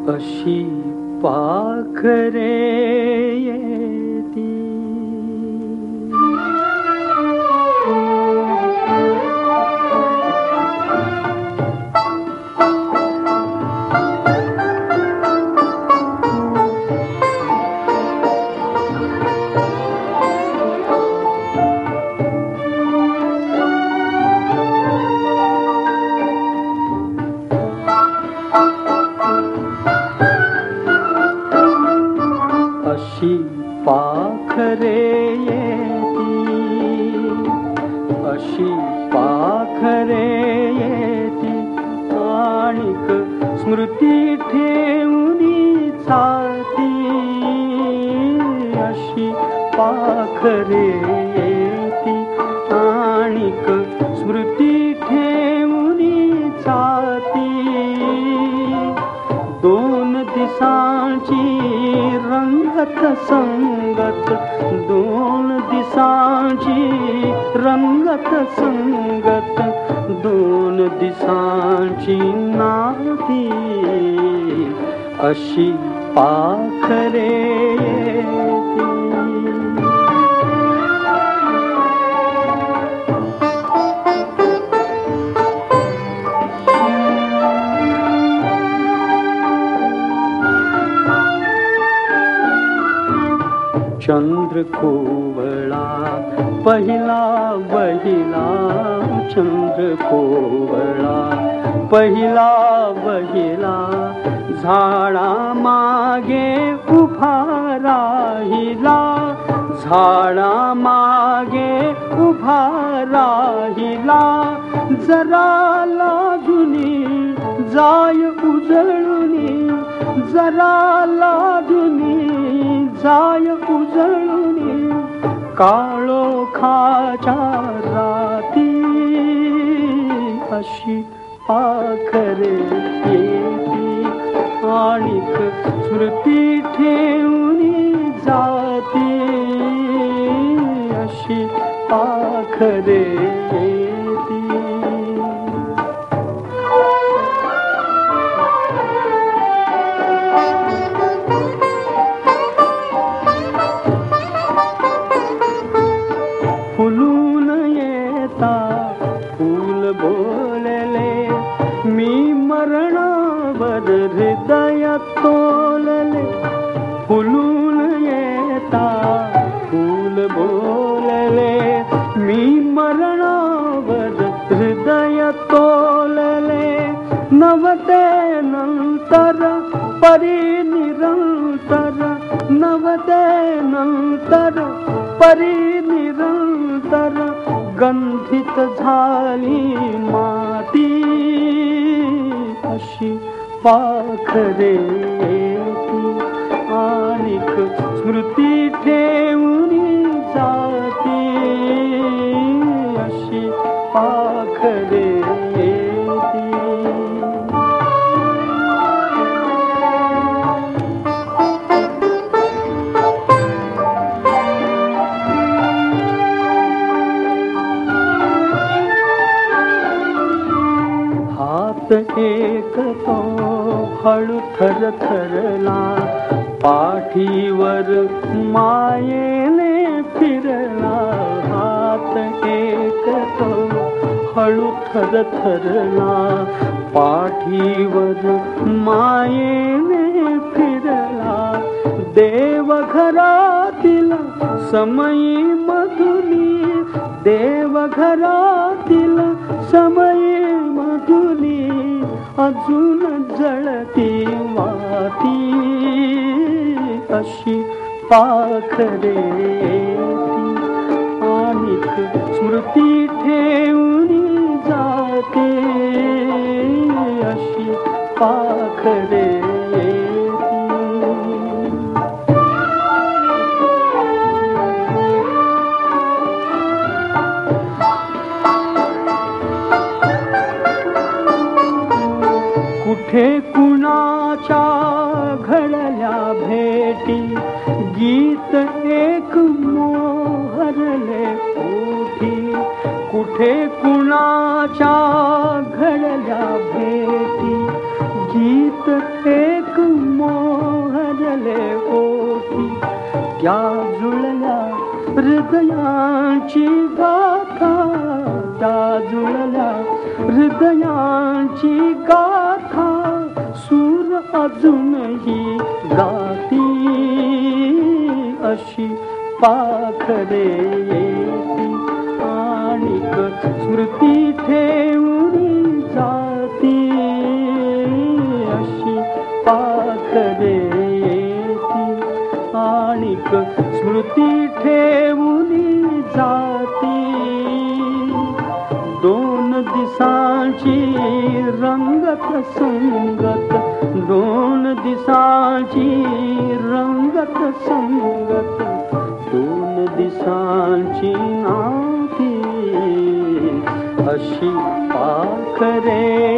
अशी पाखरे येती अशी पाखरे येती अशी पाखरे येती आणिक स्मृती ठेवूनी छाती अशी पाखरे येती आणिक स्मृती ठेवूनी छाती दोन दिसांची रंगत संगत दोन दिसांची रंगत संगत दोन दिसांची नाती अशी पाखरे येती चंद्र कोवळा पहिला बहिला चंद्र कोवळा पहिला बहिला झाडा मागे उभा राहिला झाडा मागे उभा राहिला जरा लाजुनी जाय उजळुनी जरा लाजुनी जाय उजळुनी काळोखाच्या राती अशी पाखरे येती आणिक स्मृती ठेवूनी जाती अशी पाखरे येती फुलून येता फूल बोलले मी मरणावर हृदय तोलले फुलून येता फूल बोलले मी मरणावर हृदय तोलले नवते नंतर परी निरंतर नवते नंतर परी निरंतर गंधित झाली माती अशी पाखरे येती आणिक स्मृती ठेवूनी जाती अशी पाखरे येती एक तो हळू थर थरला पाठीवर मायेने फिरला हात एक तो हळू थर थरला पाठीवर मायेने फिरला देवघरातील समयी मधुली देवघरातील समयी मधुली अजून जळती वाती अशी पाखरे येती आणिक स्मृती ठेवूनी जाते अशी पाखरे कुठे कुणाच्या घडल्या भेटी गीत एक मोहरले ओठी कुठे कुणाच्या घडल्या भेटी गीत एक हृदयांची गाथा त्या जुळल्या, हृदयांची गाथा सूर अजूनही गाती, अशी पाखरे येती आणिक स्मृती ठेवून जाती, अशी पाखरे येती आणिक स्मृती ठेवून जाती. दोन दिसांची रंगत संगत, दोन दिसांची रंगत संगत, दोन दिसांची नाती, अशी पाखरे